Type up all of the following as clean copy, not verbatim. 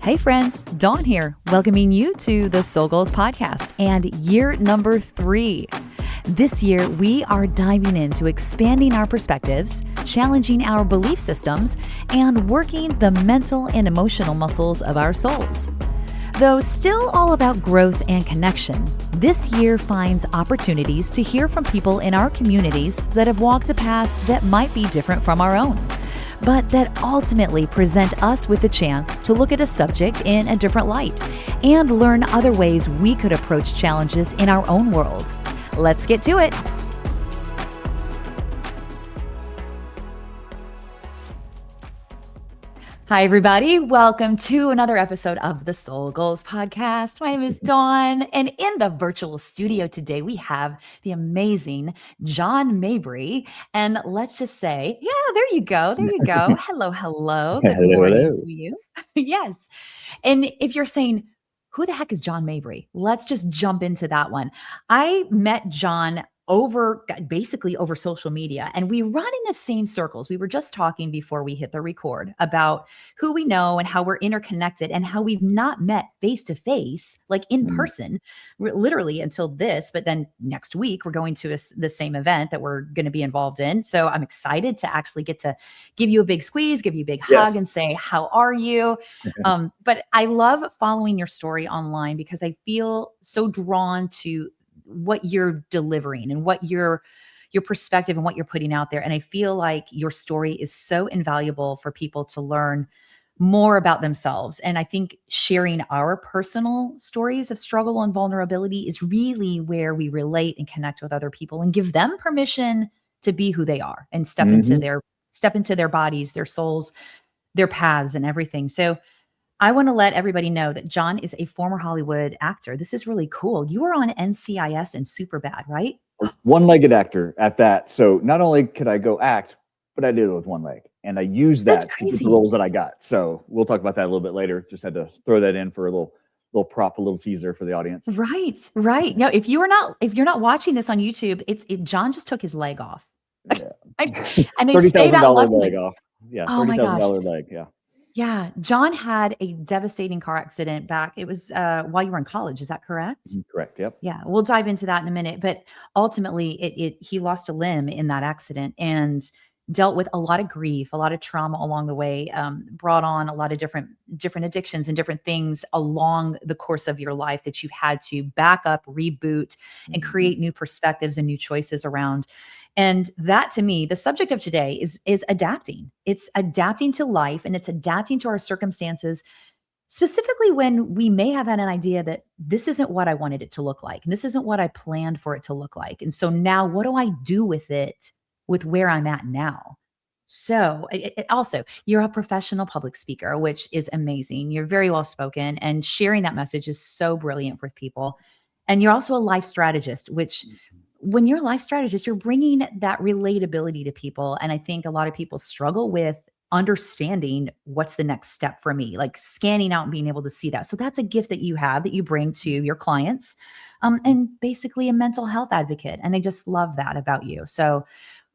Hey friends, Dawn here, welcoming you to the Soul Goals podcast and year number 3. This year, we are diving into expanding our perspectives, challenging our belief systems, and working the mental and emotional muscles of our souls. Though still all about growth and connection, this year finds opportunities to hear from people in our communities that have walked a path that might be different from our own, but that ultimately present us with the chance to look at a subject in a different light and learn other ways we could approach challenges in our own world. Let's get to it. Hi, everybody. Welcome to another episode of the Soul Goals podcast. My name is Dawn, and in the virtual studio today, we have the amazing John Mabry. And let's just say, yeah, there you go. There you go. Hello. Good morning to you. Yes. And if you're saying, who the heck is John Mabry? Let's just jump into that one. I met John basically over social media, and we run in the same circles. We were just talking before we hit the record about who we know and how we're interconnected and how we've not met face to face, like in person, literally until this. But then next week, we're going to the same event that we're going to be involved in. So I'm excited to actually get to give you a big squeeze, give you a big hug and say, how are you? But I love following your story online because I feel so drawn to what you're delivering and what your perspective and what you're putting out there. And I feel like your story is so invaluable for people to learn more about themselves. And I think sharing our personal stories of struggle and vulnerability is really where we relate and connect with other people and give them permission to be who they are and step into their bodies, their souls, their paths and everything. So I want to let everybody know that John is a former Hollywood actor. This is really cool. You were on NCIS and Superbad, right? One-legged actor at that. So not only could I go act, but I did it with one leg. And I used that to get the roles that I got. So we'll talk about that a little bit later. Just had to throw that in for a little prop, a little teaser for the audience. Right. No, if you're not watching this on YouTube, John just took his leg off. Yeah. And they say that $30,000 leg off. Yeah. Oh my gosh. $30,000 leg. Yeah. Yeah. John had a devastating car accident back. It was while you were in college. Is that correct? Correct. Yep. Yeah. We'll dive into that in a minute. But ultimately, he lost a limb in that accident and dealt with a lot of grief, a lot of trauma along the way, brought on a lot of different addictions and different things along the course of your life that you've had to back up, reboot, and create new perspectives and new choices around. And that, to me, the subject of today is adapting. It's adapting to life and it's adapting to our circumstances, specifically when we may have had an idea that this isn't what I wanted it to look like. And this isn't what I planned for it to look like. And so now what do I do with it, with where I'm at now? So also, you're a professional public speaker, which is amazing. You're very well spoken, and sharing that message is so brilliant for people. And you're also a life strategist, which when you're a life strategist, you're bringing that relatability to people. And I think a lot of people struggle with understanding what's the next step for me, like scanning out and being able to see that. So that's a gift that you have that you bring to your clients, and basically a mental health advocate. And I just love that about you. So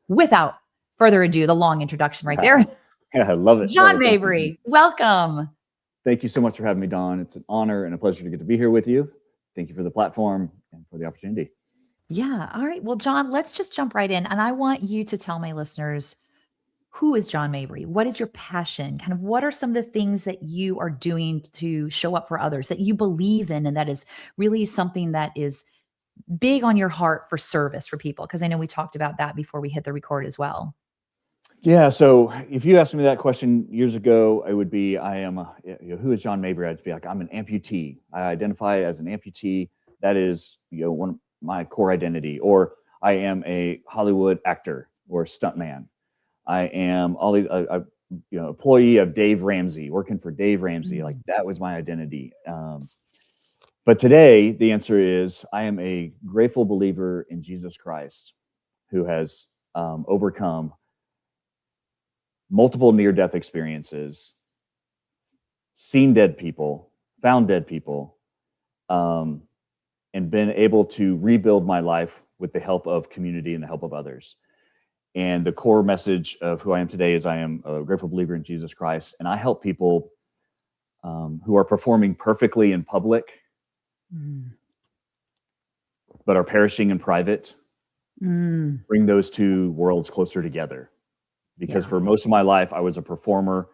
without further ado, the long introduction right there. Yeah, I love it. John Mabry, welcome. Thank you so much for having me, Dawn. It's an honor and a pleasure to get to be here with you. Thank you for the platform and for the opportunity. Yeah. All right. Well, John, let's just jump right in. And I want you to tell my listeners, who is John Mabry? What is your passion? Kind of what are some of the things that you are doing to show up for others that you believe in? And that is really something that is big on your heart for service for people. Because I know we talked about that before we hit the record as well. Yeah. So if you asked me that question years ago, it would be, who is John Mabry? I'd be like, I'm an amputee. I identify as an amputee. That is, one of my core identity. Or I am a Hollywood actor or stuntman. I am employee of Dave Ramsey, working for Dave Ramsey. Like that was my identity. But today the answer is I am a grateful believer in Jesus Christ, who has overcome multiple near-death experiences, seen dead people, found dead people, and been able to rebuild my life with the help of community and the help of others. And the core message of who I am today is I am a grateful believer in Jesus Christ. And I help people who are performing perfectly in public, but are perishing in private. Bring those two worlds closer together. Because for most of my life, I was a performer,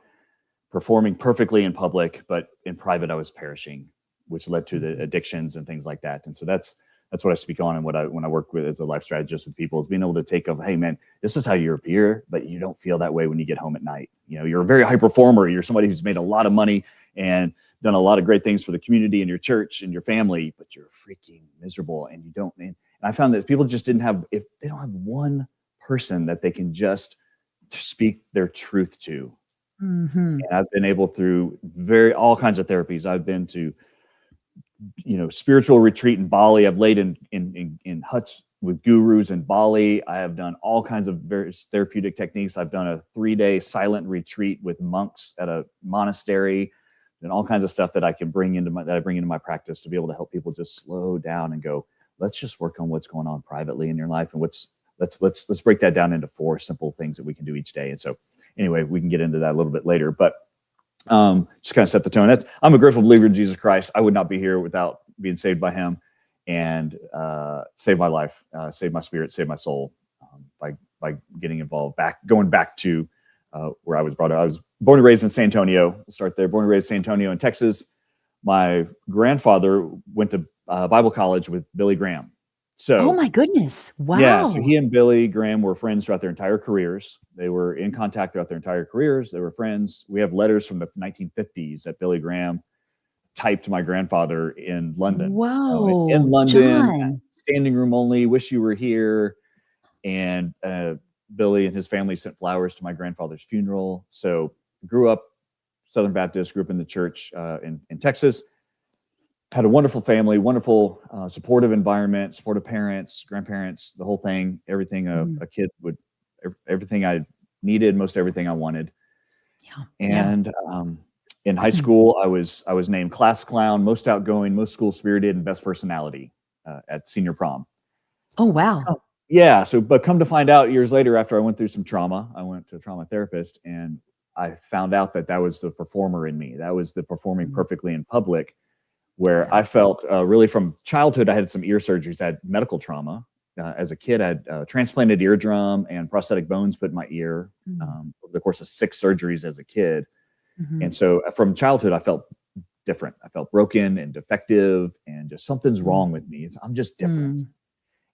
performing perfectly in public, but in private, I was perishing, which led to the addictions and things like that. And so that's what I speak on, and when I work with as a life strategist with people, is being able to take of, hey man, this is how you appear, but you don't feel that way when you get home at night. You're a very high performer. You're somebody who's made a lot of money and done a lot of great things for the community and your church and your family, but you're freaking miserable, and you don't. And I found that people just if they don't have one person that they can just speak their truth to. And I've been able through all kinds of therapies. I've been to, spiritual retreat in Bali. I've laid in huts with gurus in Bali. I have done all kinds of various therapeutic techniques. I've done a 3-day silent retreat with monks at a monastery, and all kinds of stuff that I can bring into my practice to be able to help people just slow down and go, let's just work on what's going on privately in your life, and let's break that down into 4 simple things that we can do each day. And so anyway, we can get into that a little bit later, but just kind of set the tone. I'm a grateful believer in Jesus Christ. I would not be here without being saved by him, and saved my life, saved my spirit, saved my soul, by getting involved, going back to where I was brought up. I was born and raised in San Antonio. I'll start there. Born and raised in San Antonio in Texas. My grandfather went to Bible college with Billy Graham. So, oh my goodness. Wow. Yeah. So he and Billy Graham were friends throughout their entire careers. They were in contact throughout their entire careers. They were friends. We have letters from the 1950s that Billy Graham typed to my grandfather in London. Whoa. In London, John. standing room only, wish you were here. And Billy and his family sent flowers to my grandfather's funeral. So grew up Southern Baptist, grew up in the church in Texas. Had a wonderful family, wonderful supportive environment, supportive parents, grandparents, the whole thing, everything a kid would, everything I needed, most everything I wanted. And in high school, I was named class clown, most outgoing, most school spirited, and best personality at senior prom. Oh, wow. Yeah. So, but come to find out years later, after I went through some trauma, I went to a trauma therapist, and I found out that was the performer in me. That was the performing perfectly in public, where I felt really from childhood, I had some ear surgeries. I had medical trauma. As a kid, I had transplanted eardrum and prosthetic bones put in my ear over the course of 6 surgeries as a kid. And so from childhood, I felt different. I felt broken and defective, and just something's wrong with me. I'm just different.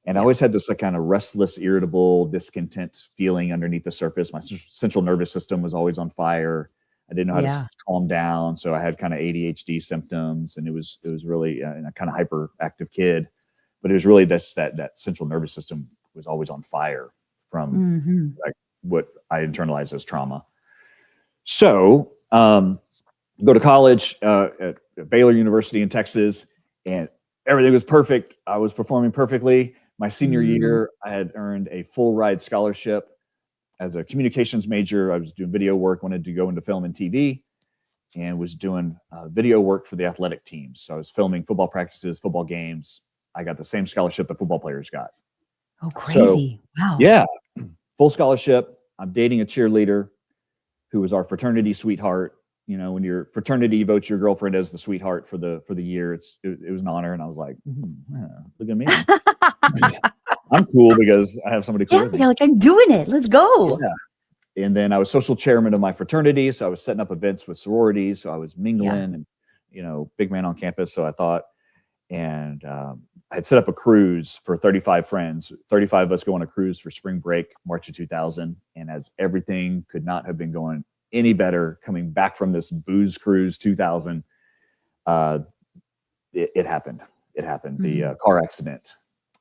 And I always had this kind of restless, irritable, discontent feeling underneath the surface. My central nervous system was always on fire. I didn't know how to calm down. So I had kind of ADHD symptoms, and it was really a kind of hyperactive kid, but it was really that central nervous system was always on fire from like what I internalized as trauma. So go to college at Baylor University in Texas, and everything was perfect. I was performing perfectly. My senior year, I had earned a full ride scholarship as a communications major. I was doing video work, wanted to go into film and TV, and was doing video work for the athletic teams. So I was filming football practices, football games. I got the same scholarship that football players got. Oh, crazy. So, wow. Yeah. Full scholarship. I'm dating a cheerleader who was our fraternity sweetheart. You know, when your fraternity votes your girlfriend as the sweetheart for the year, it was an honor. And I was like, look at me. I'm cool because I have somebody cool with me. You're like, I'm doing it. Let's go. Yeah. And then I was social chairman of my fraternity. So I was setting up events with sororities. So I was mingling and, big man on campus. So I thought, and I had set up a cruise for 35 friends, 35 of us go on a cruise for spring break, March of 2000. And as everything could not have been going any better coming back from this booze cruise 2000, it happened. It happened. The car accident.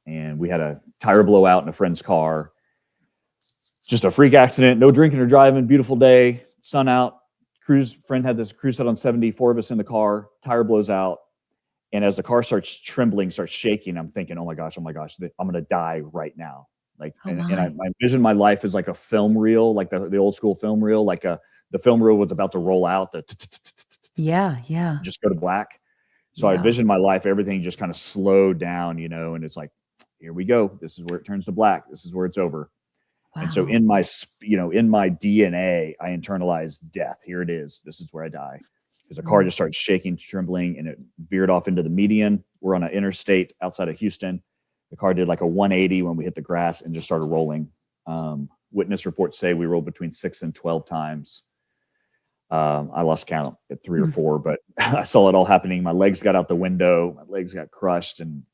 And we had a tire blowout in a friend's car. Just a freak accident, no drinking or driving, beautiful day, sun out. Friend had this cruise set on 70, 4 of us in the car, tire blows out. And as the car starts trembling, starts shaking, I'm thinking, oh my gosh, I'm going to die right now. Like, and I envision my life as like a film reel, like the old school film reel, like the film reel was about to roll out. Just go to black. So I envisioned my life, everything just kind of slowed down, and it's like, here we go. This is where it turns to black. This is where it's over. Wow. And so in my DNA, I internalized death. Here it is. This is where I die. because the car just started shaking, trembling, and it veered off into the median. We're on an interstate outside of Houston. The car did like a 180 when we hit the grass and just started rolling. Witness reports say we rolled between 6 and 12 times. I lost count at 3 or 4, but I saw it all happening. My legs got out the window. My legs got crushed. And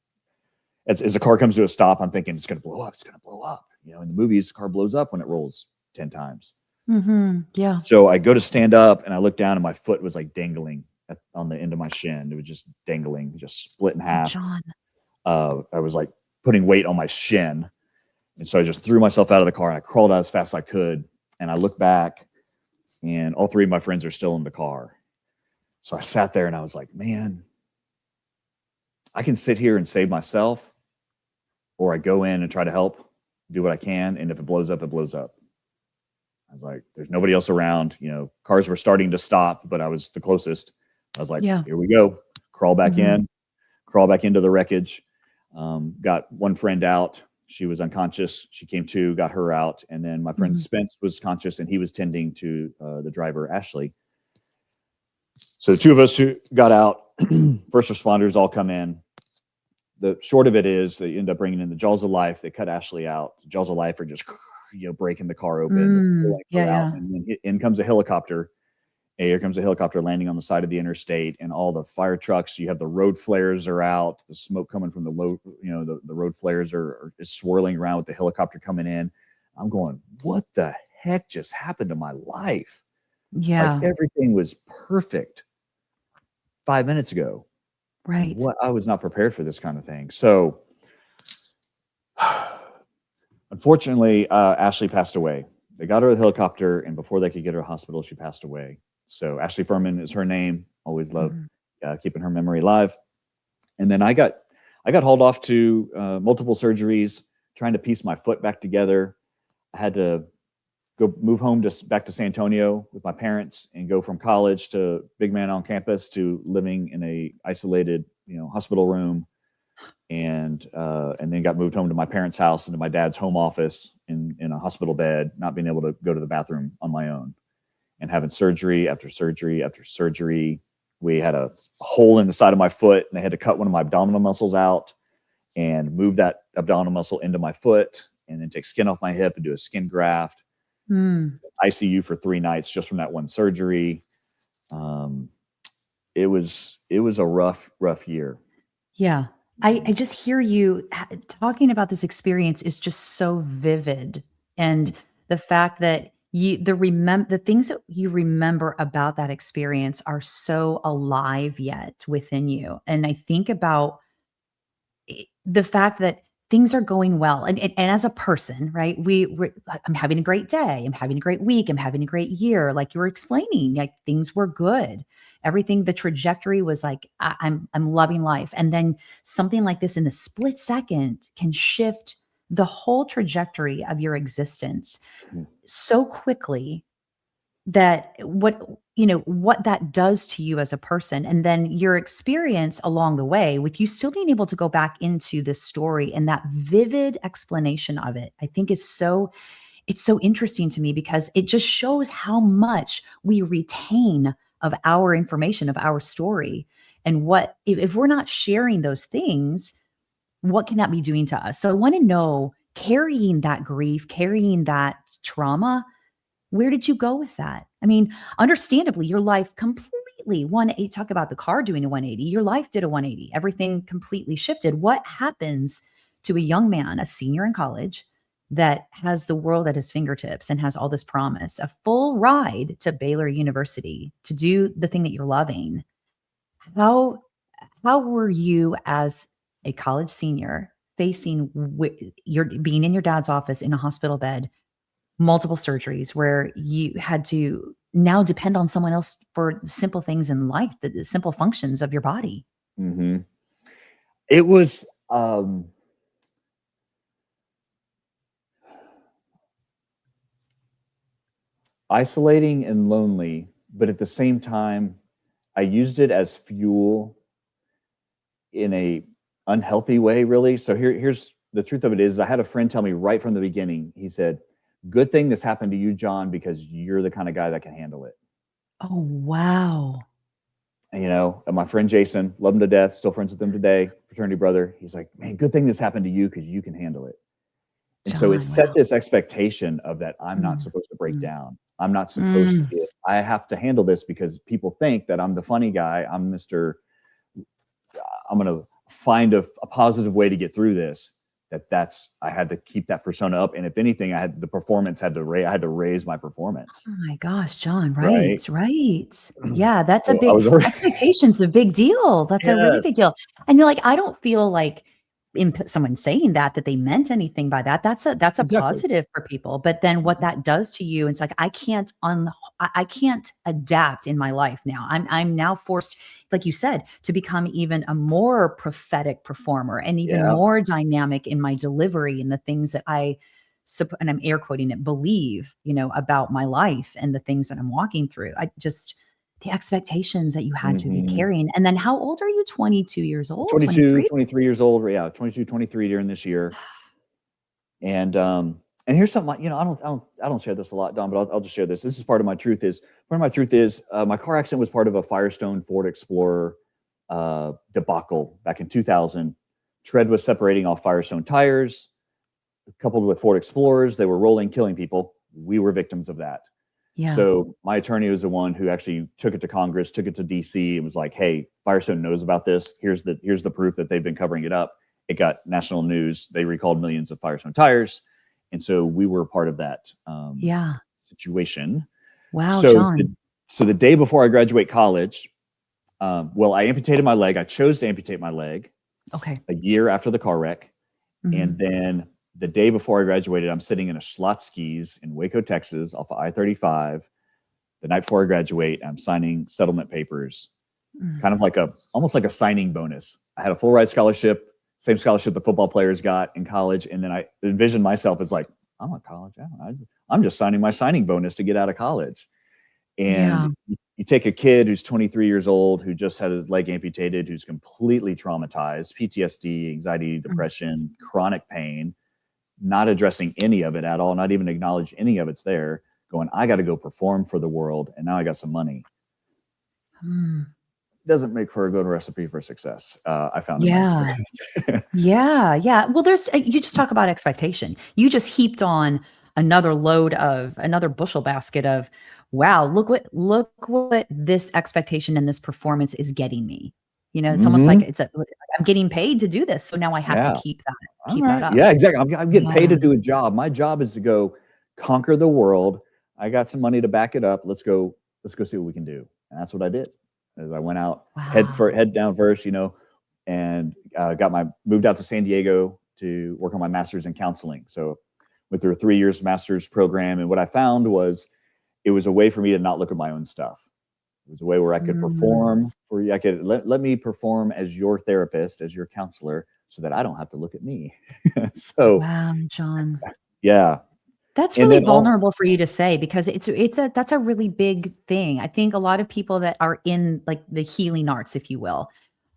as the car comes to a stop, I'm thinking it's going to blow up. It's going to blow up. You know, in the movies, the car blows up when it rolls 10 times. Yeah. So I go to stand up and I look down and my foot was like dangling on the end of my shin. It was just dangling, just split in half. John. I was like putting weight on my shin. And so I just threw myself out of the car and I crawled out as fast as I could. And I looked back and all 3 of my friends are still in the car. So I sat there and I was like, man, I can sit here and save myself, or I go in and try to help, do what I can. And if it blows up, it blows up. I was like, there's nobody else around. You know, cars were starting to stop, but I was the closest. I was like, here we go. Crawl back in, crawl back into the wreckage. Got one friend out. She was unconscious. She came to, got her out. And then my friend Spence was conscious and he was tending to the driver, Ashley. So the 2 of us who got out, first responders all come in. The short of it is they end up bringing in the jaws of life. They cut Ashley out. The jaws of life are just, breaking the car open. And then in comes a helicopter. Here comes a helicopter landing on the side of the interstate, and all the fire trucks. You have the road flares are out. The smoke coming from the low, the road flares are swirling around with the helicopter coming in. I'm going, what the heck just happened to my life? Yeah. Like everything was perfect 5 minutes ago. Right. What I was not prepared for this kind of thing. So unfortunately, Ashley passed away. They got her a helicopter, and before they could get her to the hospital, she passed away. So Ashley Furman is her name. Always loved keeping her memory alive. And then I got hauled off to multiple surgeries, trying to piece my foot back together. I had to go move home back to San Antonio with my parents and go from college to big man on campus to living in a isolated, hospital room. And then got moved home to my parents' house, into my dad's home office in a hospital bed, not being able to go to the bathroom on my own, and having surgery after surgery after surgery. We had a hole in the side of my foot, and they had to cut one of my abdominal muscles out and move that abdominal muscle into my foot, and then take skin off my hip and do a skin graft. ICU for 3 nights just from that one surgery. It was a rough year. Yeah. I just hear you talking about this experience is just so vivid. And the fact that the things that you remember about that experience are so alive yet within you. And I think about the fact that things are going well. And as a person, right, I'm having a great day. I'm having a great week. I'm having a great year. Like you were explaining, like things were good. Everything, the trajectory was like, I'm loving life. And then something like this in a split second can shift the whole trajectory of your existence so quickly that what that does to you as a person, and then your experience along the way with you still being able to go back into this story and that vivid explanation of it, I think it's so interesting to me, because it just shows how much we retain of our information, of our story, and what if we're not sharing those things, what can that be doing to us? So I want to know, carrying that grief, carrying that trauma, where did you go with that? I mean, understandably, your life completely talk about the car doing a 180. Your life did a 180. Everything completely shifted. What happens to a young man, a senior in college, that has the world at his fingertips and has all this promise, a full ride to Baylor University to do the thing that you're loving? How were you as a college senior facing you're being in your dad's office in a hospital bed, multiple surgeries, where you had to now depend on someone else for simple things in life, the simple functions of your body? It was isolating and lonely, but at the same time, I used it as fuel in a unhealthy way, really. So here's the truth of it is, I had a friend tell me right from the beginning, he said, good thing this happened to you, John, because you're the kind of guy that can handle it. Oh, wow. my friend Jason, love him to death, still friends with him today, fraternity brother. He's like, man, good thing this happened to you because you can handle it. And so it John, set wow. this expectation of that I'm not supposed to break down. I'm not supposed to I have to handle this because people think that I'm the funny guy. I'm going to find a positive way to get through this. I had to keep that persona up. And if anything, I had to raise my performance. Oh my gosh, John. Right. Right. Yeah. That's a So I big was already, expectation's a big deal. That's a really yes, big deal. And you're like, I don't feel like someone saying that they meant anything by that. That's a exactly. positive for people. But then what that does to you, it's like, I can't adapt in my life now. I'm now forced, like you said, to become even a more prophetic performer and even Yeah. more dynamic in my delivery and the things that and I'm air quoting it, believe, about my life and the things that I'm walking through. The expectations that you had to be carrying. And then how old are you? 22 years old, 22, 23? 23 years old. Yeah. 22, 23 during this year. And here's something, I don't share this a lot, Don, but I'll just share this. This is part of my truth is my car accident was part of a Firestone Ford Explorer debacle back in 2000. Tread was separating off Firestone tires, coupled with Ford Explorers. They were rolling, killing people. We were victims of that. Yeah. So my attorney was the one who actually took it to Congress, took it to DC, and was like, hey, Firestone knows about this. Here's the proof that they've been covering it up. It got national news. They recalled millions of Firestone tires. And so we were part of that situation. Wow, so John. The day before I graduate college, I amputated my leg. I chose to amputate my leg a year after the car wreck. And then the day before I graduated, I'm sitting in a Schlotzsky's in Waco, Texas, off of I-35. The night before I graduate, I'm signing settlement papers, kind of almost like a signing bonus. I had a full ride scholarship, same scholarship the football players got in college. And then I envisioned myself as like, I'm at college. I'm just signing my signing bonus to get out of college. And you take a kid who's 23 years old, who just had his leg amputated, who's completely traumatized, PTSD, anxiety, depression, chronic pain, not addressing any of it at all, not even acknowledge any of it's there, going, I got to go perform for the world. And now I got some money. Doesn't make for a good recipe for success. I found in my experience. Yeah. Well, you just talk about expectation. You just heaped on another bushel basket of, wow, look what this expectation and this performance is getting me. It's almost like I'm getting paid to do this. So now I have to keep that up. Yeah, exactly. I'm getting paid to do a job. My job is to go conquer the world. I got some money to back it up. Let's go see what we can do. And that's what I did. As I went out head down first, and moved out to San Diego to work on my master's in counseling. So went through a 3 years master's program. And what I found was it was a way for me to not look at my own stuff. It was a way where I could perform for you. I could let me perform as your therapist, as your counselor, so that I don't have to look at me. So, wow, John. Yeah. That's really vulnerable for you to say, because that's a really big thing. I think a lot of people that are in like the healing arts, if you will,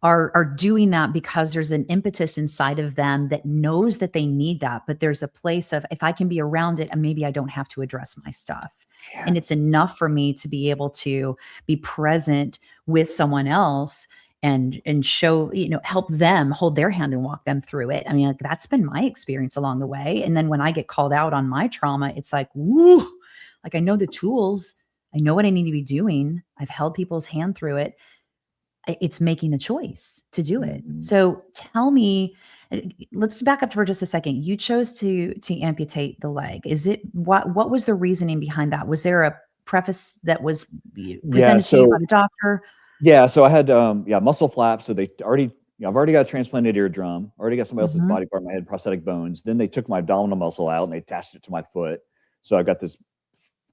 are doing that because there's an impetus inside of them that knows that they need that. But there's a place of, if I can be around it, and maybe I don't have to address my stuff. Yeah. And it's enough for me to be able to be present with someone else and show, help them, hold their hand and walk them through it. I mean, like, that's been my experience along the way. And then when I get called out on my trauma, it's like, woo, like, I know the tools, I know what I need to be doing. I've held people's hand through it. It's making a choice to do it. So tell me, let's back up for just a second. You chose to amputate the leg. What was the reasoning behind that? Was there a preface that was presented to you by the doctor? Yeah. So I had, muscle flaps. So I've already got a transplanted eardrum, already got somebody else's body part. I had prosthetic bones. Then they took my abdominal muscle out and they attached it to my foot. So I got this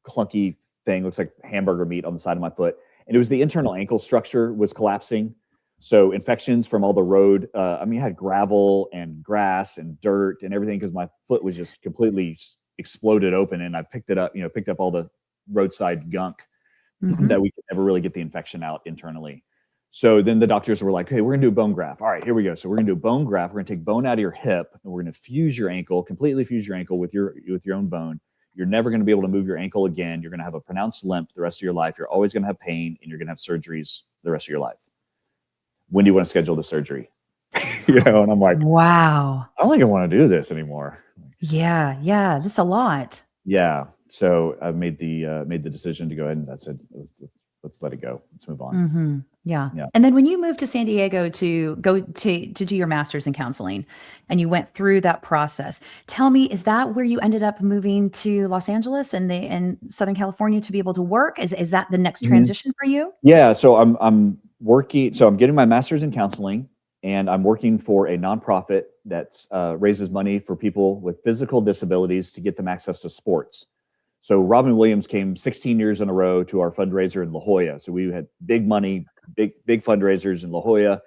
clunky thing, looks like hamburger meat on the side of my foot. And it was the internal ankle structure was collapsing. So infections from all the road, I had gravel and grass and dirt and everything because my foot was just completely exploded open. And I picked up all the roadside gunk that we could never really get the infection out internally. So then the doctors were like, hey, we're going to do a bone graft. All right, here we go. So we're going to do a bone graft. We're going to take bone out of your hip and we're going to completely fuse your ankle with your own bone. You're never going to be able to move your ankle again. You're going to have a pronounced limp the rest of your life. You're always going to have pain and you're going to have surgeries the rest of your life. when do you want to schedule the surgery? And I'm like, Wow. I don't think I want to do this anymore. Yeah. Yeah. That's a lot. Yeah. So I made the decision to go ahead, and I said, let's let it go. Let's move on. Yeah. Yeah. And then when you moved to San Diego to go to do your master's in counseling and you went through that process, tell me, is that where you ended up moving to Los Angeles and in Southern California to be able to work? Is that the next transition for you? Yeah. So I'm working. So I'm getting my master's in counseling, and I'm working for a nonprofit that raises money for people with physical disabilities to get them access to sports. So Robin Williams came 16 years in a row to our fundraiser in La Jolla. So we had big money, big fundraisers in La Jolla.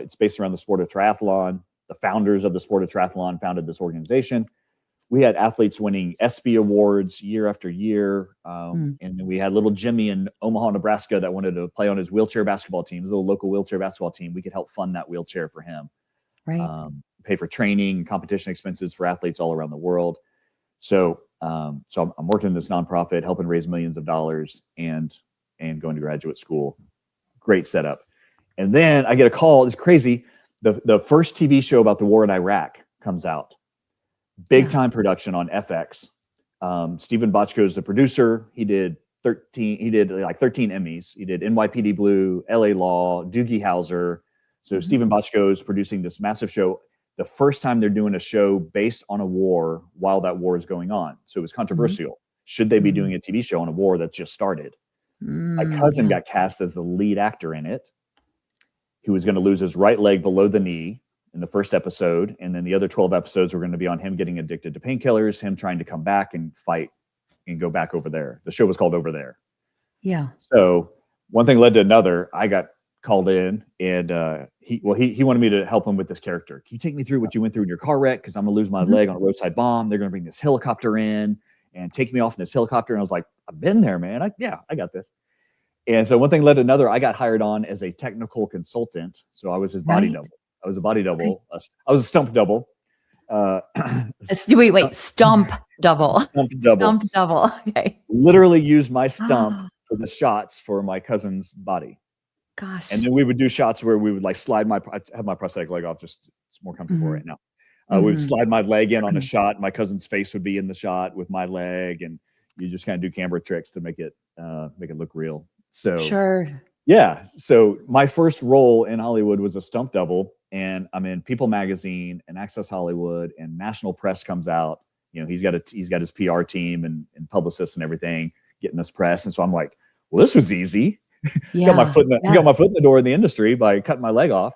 It's based around the sport of triathlon. The founders of the sport of triathlon founded this organization. We had athletes winning ESPY awards year after year. And then we had little Jimmy in Omaha, Nebraska that wanted to play on his wheelchair basketball team, his little local wheelchair basketball team. We could help fund that wheelchair for him. Right. Pay for training, competition expenses for athletes all around the world. So I'm working in this nonprofit, helping raise millions of dollars and going to graduate school. Great setup. And then I get a call. It's crazy. The first TV show about the war in Iraq comes out. Big time production on FX. Stephen Bochco is the producer. He did like 13 Emmys. He did NYPD Blue, LA Law, Doogie Howser. So Stephen Bochco is producing this massive show. The first time they're doing a show based on a war while that war is going on. So it was controversial. Should they be doing a TV show on a war that just started? My cousin got cast as the lead actor in it. He was going to lose his right leg below the knee in the first episode. And then the other 12 episodes were going to be on him getting addicted to painkillers, him trying to come back and fight and go back over there. The show was called Over There. Yeah. So one thing led to another. I got called in, and he wanted me to help him with this character. Can you take me through what you went through in your car wreck? Because I'm going to lose my leg on a roadside bomb. They're going to bring this helicopter in and take me off in this helicopter. And I was like, I've been there, man. I got this. And so one thing led to another. I got hired on as a technical consultant. So I was his body double. I was a body double. I was a stump double. Stump double. Stump double. Okay. Literally used my stump for the shots for my cousin's body. Gosh. And then we would do shots where we would like slide I have my prosthetic leg off, just it's more comfortable right now. We would slide my leg in on a shot. My cousin's face would be in the shot with my leg, and you just kind of do camera tricks to make it look real. So sure. Yeah. So my first role in Hollywood was a stump double, and I'm in People Magazine and Access Hollywood, and national press comes out. He's got his PR team and publicists and everything getting this press. And so I'm like, well, this was easy. Yeah. got my foot in the door in the industry by cutting my leg off.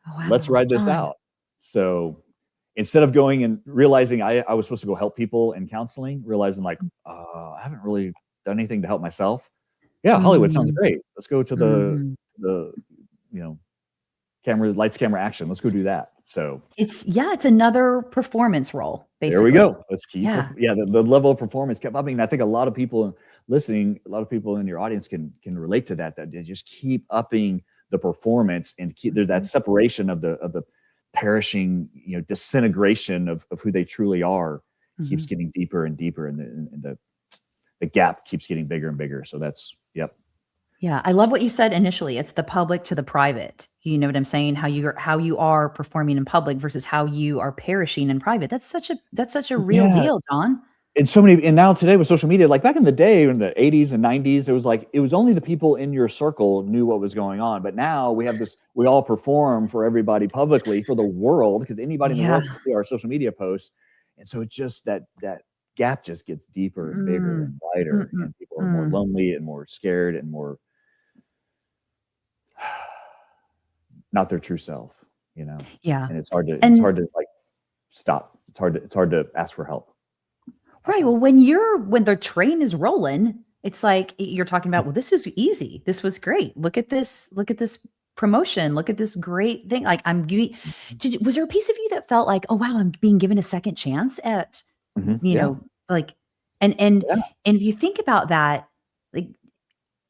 Oh, wow. Let's ride this out. So instead of going and realizing I was supposed to go help people in counseling, realizing like, I haven't really done anything to help myself. Yeah, Hollywood sounds great. Let's go to the lights, camera, action. Let's go do that. So it's another performance role, basically. There we go. Let's keep the level of performance kept upping. I think a lot of people listening, a lot of people in your audience can relate to that they just keep upping the performance and keep there's that separation of the perishing, disintegration of who they truly are keeps getting deeper and deeper, and the gap keeps getting bigger and bigger. So that's Yeah, I love what you said initially. It's the public to the private. You know what I'm saying? How you are performing in public versus how you are perishing in private. That's such a real deal, John. And now today with social media, like back in the day in the 80s and 90s, it was only the people in your circle knew what was going on. But now we all perform for everybody publicly, for the world, because anybody in the world can see our social media posts. And so it's just that gap just gets deeper and bigger and wider, and people are more lonely and more scared and more not their true self, Yeah. And it's hard to like stop. It's hard to ask for help. Right. Well, when the train is rolling, it's like you're talking about, well, this is easy. This was great. Look at this promotion. Look at this great thing. Like was there a piece of you that felt like, oh wow, I'm being given a second chance at, like, and if you think about that, like,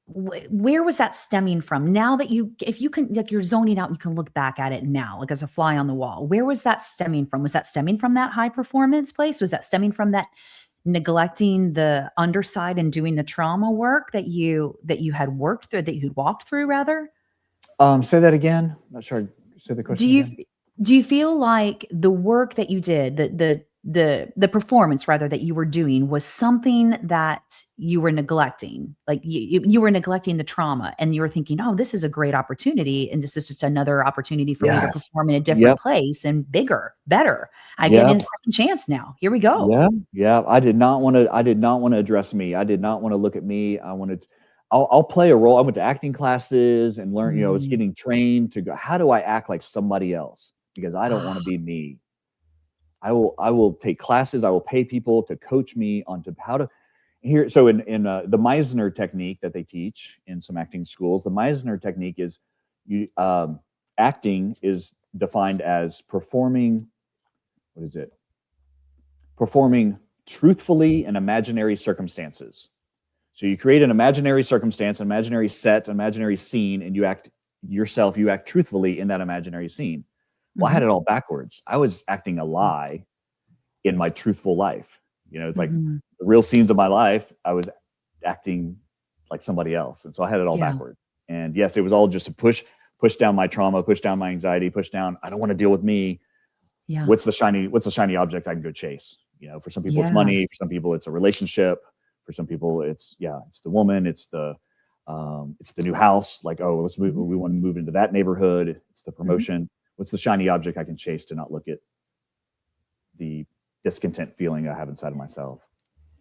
where was that stemming from? Now that if you can, like, you're zoning out and you can look back at it now, like as a fly on the wall, where was that stemming from? Was that stemming from that high performance place? Was that stemming from that neglecting the underside and doing the trauma work that you had worked through, that you'd walked through rather? Say that again. Not sure. Say the Do question you again. do you feel like the work that you did, the performance rather that you were doing was something that you were neglecting? Like you were neglecting the trauma and you were thinking, "Oh, this is a great opportunity and this is just another opportunity for me to Yes. perform in a different Yep. place and bigger, better. I get a Yep. second chance now. Here we go." Yeah. Yeah. I did not want to. I did not want to address me. I did not want to look at me. I wanted. I'll play a role. I went to acting classes and learn. I was Mm. getting trained to go. How do I act like somebody else? Because I don't want Ah, to be me. I will take classes. I will pay people to coach me onto how to here. So in the Meisner technique that they teach in some acting schools, the Meisner technique is you acting is defined as performing. What is it? Performing truthfully in imaginary circumstances. So you create an imaginary circumstance, an imaginary set, an imaginary scene, and you act yourself. You act truthfully in that imaginary scene. Well, I had mhm, it all backwards. I was acting a lie in my truthful life. It's like mhm. the real scenes of my life, I was acting like somebody else. And so I had it all Yeah, backwards. And yes, it was all just to push down my trauma, push down my anxiety, push down, I don't want to deal with me. yeah, What's the shiny object I can go chase? For some people it's yeah, money, for some people it's a relationship, for some people it's the woman, it's the new house. Like, oh, let's move, mhm. we want to move into that neighborhood. It's the Mhm. promotion. What's the shiny object I can chase to not look at the discontent feeling I have inside of myself?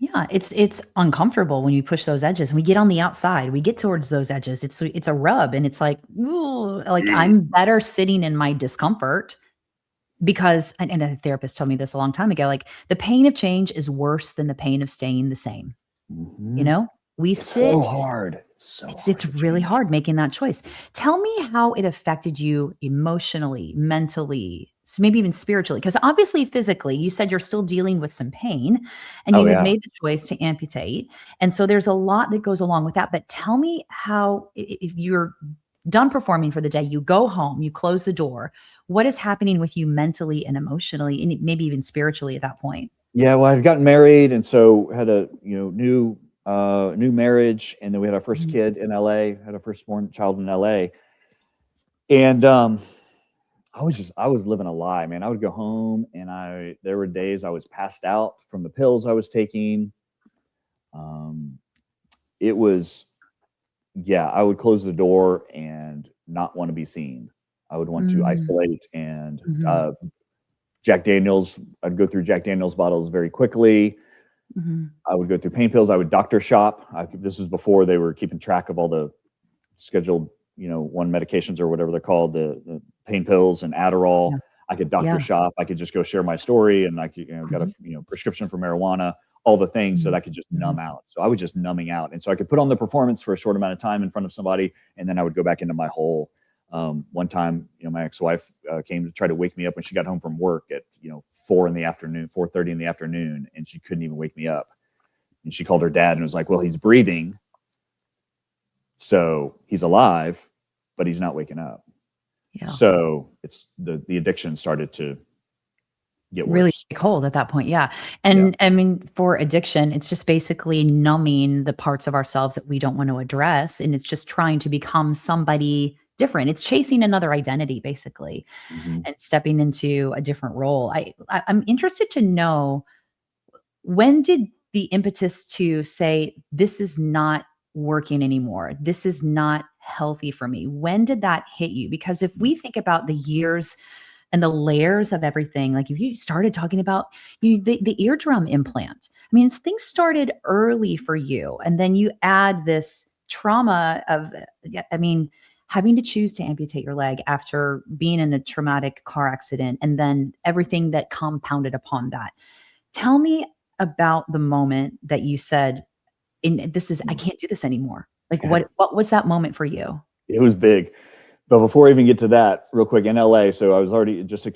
Yeah, it's uncomfortable when you push those edges, and we get on the outside, we get towards those edges, it's a rub, and it's like, "Ooh," like, I'm better sitting in my discomfort because and a therapist told me this a long time ago, like, "The pain of change is worse than the pain of staying the same," you Hmm. know? We It's so sit hard. It's so it's hard to really change. hard making that choice. Tell me how it affected you emotionally, mentally, so maybe even spiritually, because obviously physically, you said you're still dealing with some pain and Oh you had yeah. made the choice to amputate. And so there's a lot that goes along with that. But tell me how, if you're done performing for the day, you go home, you close the door, what is happening with you mentally and emotionally, and maybe even spiritually at that point? Yeah, well, I'd gotten married, and so had a new marriage, and then we had our first Mhm. kid in LA, had our firstborn child in LA, and I was living a lie, man. I would go home, and there were days I was passed out from the pills I was taking. Um, it was Yeah, I would close the door and not want to be seen. I would want to Mm, isolate and mhm, Jack Daniels. I'd go through Jack Daniels bottles very quickly. mhm. I would go through pain pills. I would doctor shop. This was before they were keeping track of all the scheduled, one medications or whatever they're called, the pain pills and Adderall. Yeah, I could doctor yeah. shop. I could just go share my story, and I could, got a Mhm, prescription for marijuana, all the things so that mhm, I could just mhm. numb out. So I was just numbing out, and so I could put on the performance for a short amount of time in front of somebody, and then I would go back into my hole. One time, my ex-wife came to try to wake me up when she got home from work at 4 in the afternoon, 4:30 in the afternoon, and she couldn't even wake me up. And she called her dad and was like, "Well, he's breathing, so he's alive, but he's not waking up." Yeah. So it's the addiction started to get Really worse. take hold at that point, yeah, Yeah. and, I mean, for addiction, it's just basically numbing the parts of ourselves that we don't want to address, and it's just trying to become somebody different. It's chasing another identity, basically, Hmm. and stepping into a different role. I'm interested to know, when did the impetus to say, "This is not working anymore. This is not healthy for me." When did that hit you? Because if we think about the years and the layers of everything, like if you started talking about the eardrum implant, I mean, things started early for you. And then you add this trauma of, yeah, I mean, having to choose to amputate your leg after being in a traumatic car accident, and then everything that compounded upon that. Tell me about the moment that you said, I can't do this anymore. Like, what was that moment for you? It was big. But before I even get to that, real quick, in LA, so I was already just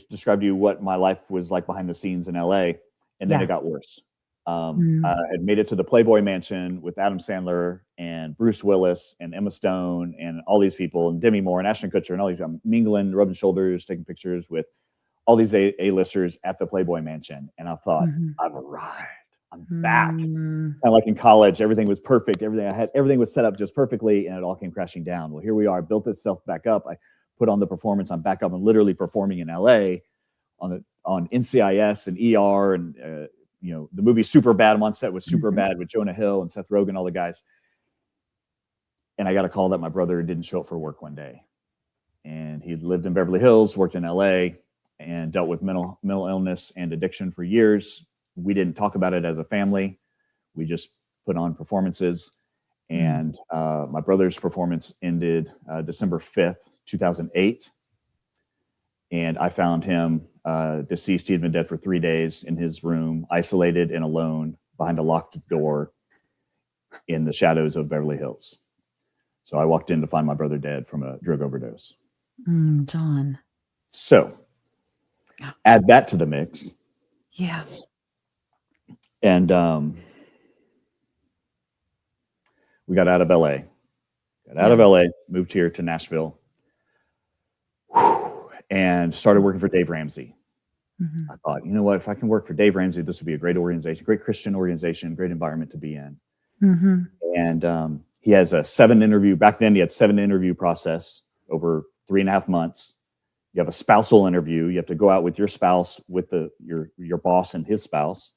described to you what my life was like behind the scenes in LA, and then it Yeah. got worse. I Mm, had made it to the Playboy Mansion with Adam Sandler and Bruce Willis and Emma Stone and all these people, and Demi Moore and Ashton Kutcher and all these. I'm mingling, rubbing shoulders, taking pictures with all these A-listers at the Playboy Mansion, and I thought, mhm. I've arrived. I'm back. Mm. Kind of like in college, everything was perfect. Everything was set up just perfectly, and it all came crashing down. Well, here we are, built itself back up. I put on the performance. I'm back up and literally performing in LA on NCIS and ER, and the movie Superbad. I'm on set with Superbad with Jonah Hill and Seth Rogen, all the guys. And I got a call that my brother didn't show up for work one day, and he lived in Beverly Hills, worked in LA, and dealt with mental illness and addiction for years. We didn't talk about it as a family. We just put on performances. And my brother's performance ended December 5th, 2008. And I found him deceased. He had been dead for 3 days in his room, isolated and alone behind a locked door in the shadows of Beverly Hills. So I walked in to find my brother dead from a drug overdose. John. So add that to the mix. Yeah. And we got out of LA. Moved here to Nashville, and started working for Dave Ramsey. I thought, you know what? If I can work for Dave Ramsey, this would be a great organization, great Christian organization, great environment to be in. And he has a 7-interview. Back then, he had 7-interview process over 3.5 months. You have a spousal interview. You have to go out with your spouse, with your boss and his spouse.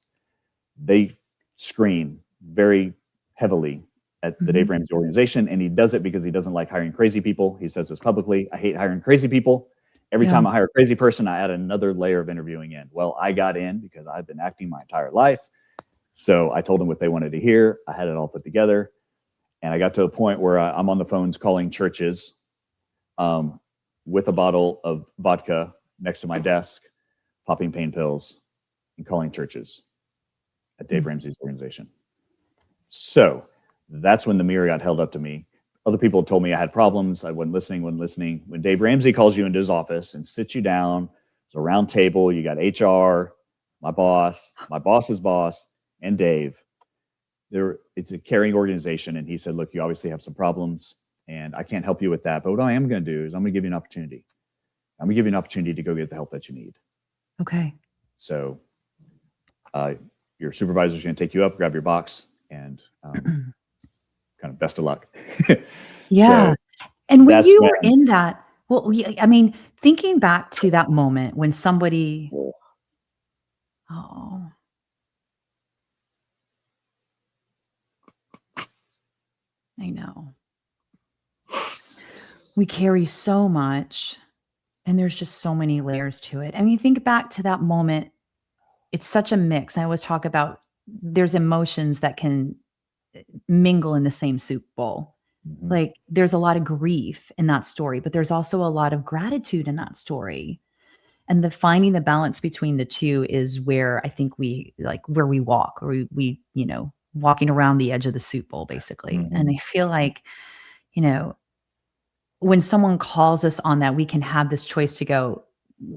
They screen very heavily at the Dave Ramsey organization, and he does it because he doesn't like hiring crazy people. He says this publicly: I hate hiring crazy people. Every time I hire a crazy person, I add another layer of interviewing in. Well, I got in because I've been acting my entire life. So I told them what they wanted to hear. I had it all put together. And I got to a point where I'm on the phones calling churches with a bottle of vodka next to my desk, popping pain pills, and calling churches at Dave Ramsey's organization. So that's when the mirror got held up to me. Other people told me I had problems. I wasn't listening. When Dave Ramsey calls you into his office and sits you down, it's a round table. You got HR, my boss's boss, and Dave. It's a caring organization. And he said, look, you obviously have some problems, and I can't help you with that. But what I am going to do is I'm going to give you an opportunity. I'm going to give you an opportunity to go get the help that you need. Okay. So your supervisor's going to take you up, grab your box, and kind of best of luck. Yeah. So and when you were in that, well, I mean, thinking back to that moment when somebody, I know. We carry so much, and there's just so many layers to it. I mean, think back to that moment. It's such a mix. I always talk about there's emotions that can mingle in the same soup bowl. Like there's a lot of grief in that story, but there's also a lot of gratitude in that story. And finding the balance between the two is where I think where we walk, or we walking around the edge of the soup bowl, basically. And I feel like, when someone calls us on that, we can have this choice to go,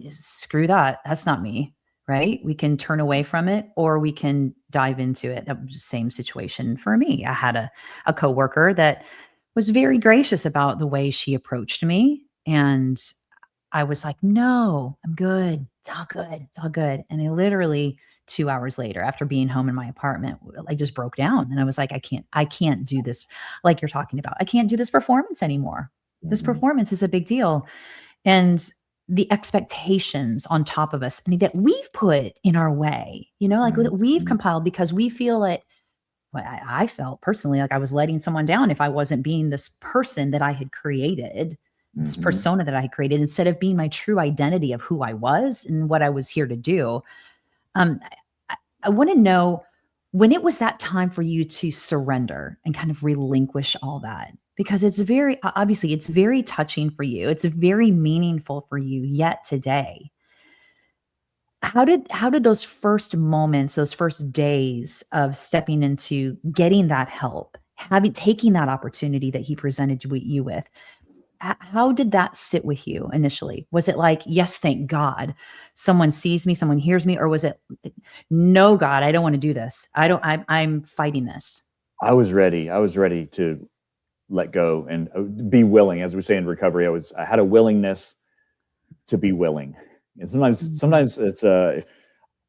screw that. That's not me. Right? We can turn away from it, or we can dive into it. That was the same situation for me. I had a coworker that was very gracious about the way she approached me. And I was like, no, I'm good. It's all good. It's all good. And I literally 2 hours later, after being home in my apartment, I just broke down, and I was like, I can't do this. Like you're talking about, I can't do this performance anymore. This performance is a big deal. And the expectations on top of us, that we've put in our way, that we've compiled, because we feel like, well, I felt personally like I was letting someone down if I wasn't being this person that I had created, this persona that I had created, instead of being my true identity of who I was and what I was here to do. I want to know when it was that time for you to surrender and kind of relinquish all that, because it's obviously it's very touching for you. It's very meaningful for you yet today. How did those first moments, those first days of stepping into getting that help, taking that opportunity that he presented you with, how did that sit with you initially? Was it like, yes, thank God, someone sees me, someone hears me, or was it, no, God, I don't want to do this. I'm fighting this. I was ready to let go and be willing. As we say in recovery, I had a willingness to be willing. And sometimes it's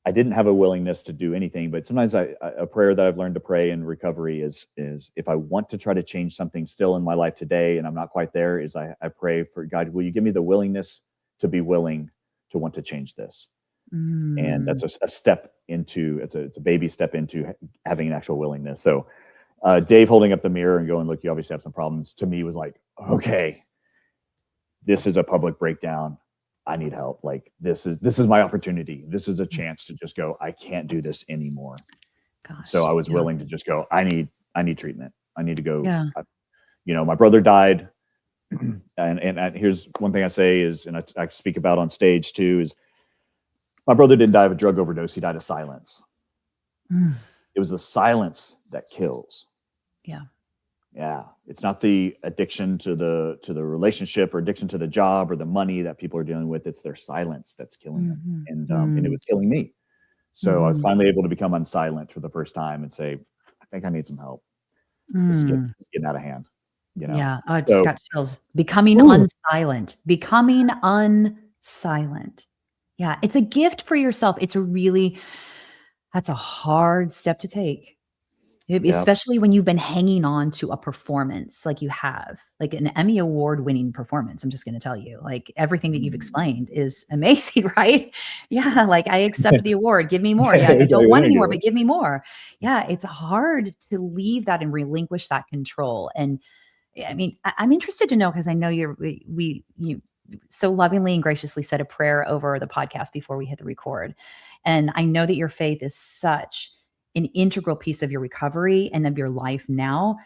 I didn't have a willingness to do anything, but sometimes a prayer that I've learned to pray in recovery is if I want to try to change something still in my life today and I'm not quite there, is I pray for God, will you give me the willingness to be willing to want to change this? And that's a step into, it's a baby step into having an actual willingness. So Dave holding up the mirror and going, look, you obviously have some problems, to me was like, okay, this is a public breakdown. I need help. Like this is my opportunity. This is a chance to just go, I can't do this anymore. Gosh, so I was willing to just go, I need treatment. I need to go. Yeah. My brother died. and here's one thing I say is, and I speak about on stage too, is my brother didn't die of a drug overdose. He died of silence. It was the silence that kills. Yeah. Yeah. It's not the addiction to the relationship or addiction to the job or the money that people are dealing with. It's their silence that's killing them. And it was killing me. So I was finally able to become unsilent for the first time and say, I think I need some help. This is getting out of hand. Yeah. I just got chills. Becoming unsilent. Yeah. It's a gift for yourself. That's a hard step to take. Especially when you've been hanging on to a performance like you have, like an Emmy Award winning performance. I'm just going to tell you, like everything that you've explained is amazing, right? Yeah. Like I accept the award. Give me more. Yeah. I don't want any more, but give me more. Yeah. It's hard to leave that and relinquish that control. And I mean, I'm interested to know, because I know you so lovingly and graciously said a prayer over the podcast before we hit the record. And I know that your faith is such an integral piece of your recovery and of your life now.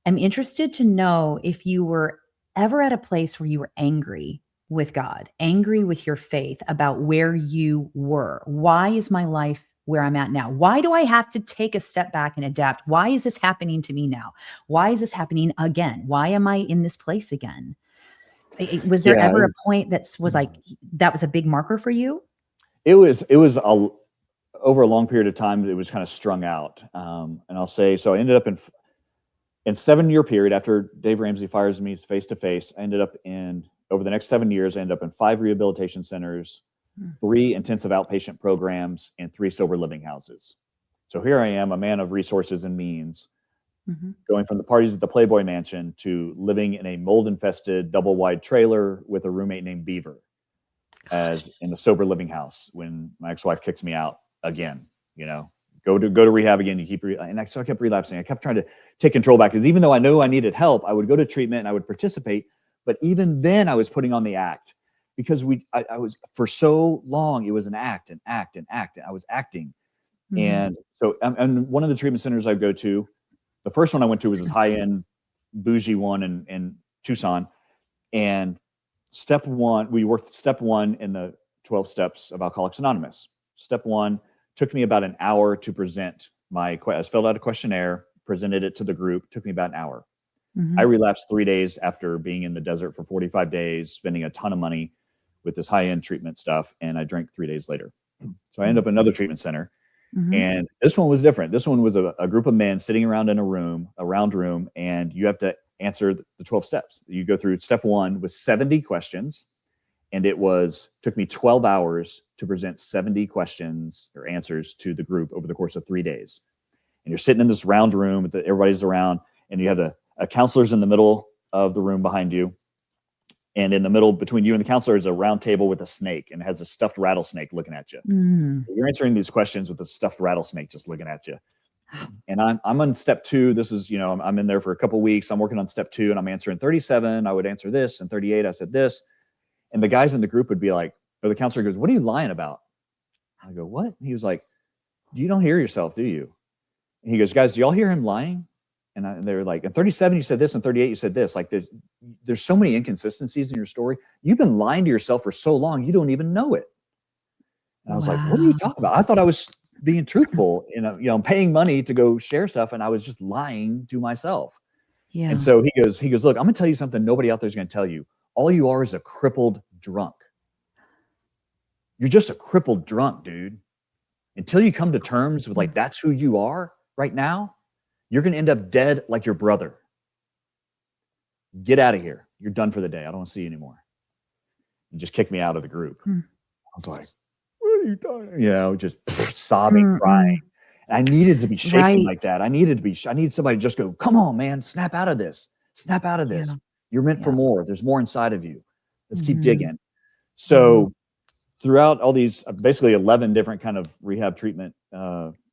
I'm interested to know if you were ever at a place where you were angry with God, angry with your faith about where you were. Why is my life where I'm at now? Why do I have to take a step back and adapt? Why is this happening to me now? Why is this happening again? Why am I in this place again? Was there ever a point that was like, that was a big marker for you? It was over a long period of time, it was kind of strung out. And I'll say, so I ended up in 7-year period after Dave Ramsey fires me face to face. I ended up over the next 7 years, I ended up in 5 rehabilitation centers, 3 intensive outpatient programs, and 3 sober living houses. So here I am, a man of resources and means, going from the parties at the Playboy Mansion to living in a mold-infested double-wide trailer with a roommate named Beaver, as in a sober living house when my ex-wife kicks me out again. Go to rehab again. So I kept relapsing. I kept trying to take control back, because even though I knew I needed help, I would go to treatment and I would participate. But even then I was putting on the act, because I was, for so long, it was an act. I was acting. And so, and one of the treatment centers I go to, the first one I went to was this high-end bougie one in Tucson. And we worked step 1 in the 12 steps of Alcoholics Anonymous. Step 1 took me about an hour to present I filled out a questionnaire, presented it to the group, took me about an hour. I relapsed 3 days after being in the desert for 45 days, spending a ton of money with this high-end treatment stuff. And I drank 3 days later. So I ended up in another treatment center. And this one was different. This one was a group of men sitting around in a round room, and you have to answer the 12 steps. You go through step 1 with 70 questions. And took me 12 hours to present 70 questions or answers to the group over the course of 3 days. And you're sitting in this round room, everybody's around, and you have the counselors in the middle of the room behind you. And in the middle between you and the counselor is a round table with a snake, and it has a stuffed rattlesnake looking at you. You're answering these questions with a stuffed rattlesnake just looking at you. And I'm on step 2. This is, I'm in there for a couple of weeks. I'm working on step 2, and I'm answering 37. I would answer this, and 38, I said this. And the guys in the group would be like, or the counselor goes, "What are you lying about?" I go, "What?" He was like, "You don't hear yourself, do you?" And he goes, "Guys, do y'all hear him lying?" And they were like, "In 37, you said this, and 38, you said this." Like, there's so many inconsistencies in your story. You've been lying to yourself for so long, you don't even know it. And I was like, "What are you talking about?" I thought I was being truthful, I'm paying money to go share stuff, and I was just lying to myself. Yeah. And so he goes, "Look, I'm going to tell you something nobody out there is going to tell you. All you are is a crippled drunk. You're just a crippled drunk, dude. Until you come to terms with that's who you are right now, you're going to end up dead like your brother. Get out of here. You're done for the day. I don't want to see you anymore." And just kicked me out of the group. I was like, what are you talking? You know, just sobbing, crying. And I needed to be shaking like that. I need somebody to just go, come on, man, snap out of this. Snap out of this. Yeah. You're meant for Yeah. more. There's more inside of you. Let's keep Mhm. digging. So throughout all these basically 11 different kind of rehab treatment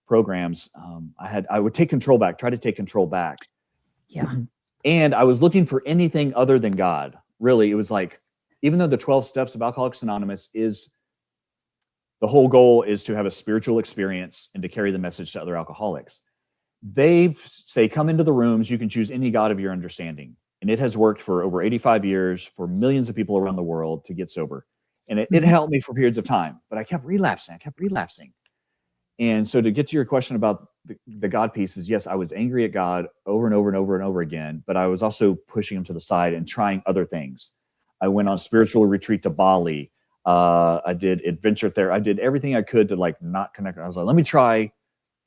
programs, I would take control back, try to take control back. Yeah. And I was looking for anything other than God. Really, it was like, even though the 12 steps of Alcoholics Anonymous is, the whole goal is to have a spiritual experience and to carry the message to other alcoholics. They say, come into the rooms, you can choose any God of your understanding. And it has worked for over 85 years for millions of people around the world to get sober. And it helped me for periods of time, but I kept relapsing. And so to get to your question about the God piece is, yes, I was angry at God over and over and over and over again, but I was also pushing him to the side and trying other things. I went on spiritual retreat to Bali. I did adventure there. I did everything I could to like not connect. I was like, let me try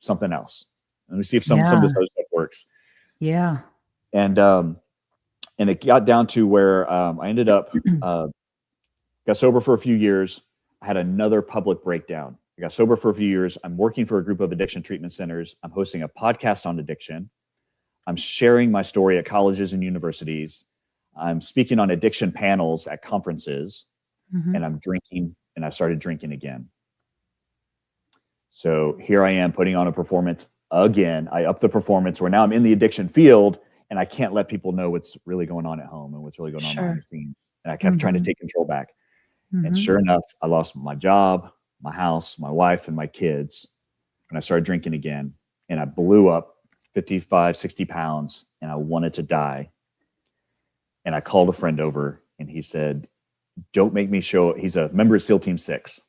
something else. Let me see if some of this other stuff works. Yeah. And it got down to where I ended up, got sober for a few years. I had another public breakdown. I got sober for a few years. I'm working for a group of addiction treatment centers. I'm hosting a podcast on addiction. I'm sharing my story at colleges and universities. I'm speaking on addiction panels at conferences, and I'm drinking, and I started drinking again. So here I am putting on a performance again. I upped the performance where now I'm in the addiction field, and I can't let people know what's really going on at home and what's really going on behind the scenes. And I kept trying to take control back. And sure enough, I lost my job, my house, my wife, and my kids. And I started drinking again, and I blew up 55, 60 pounds, and I wanted to die. And I called a friend over, and he said, don't make me show. He's a member of SEAL Team 6,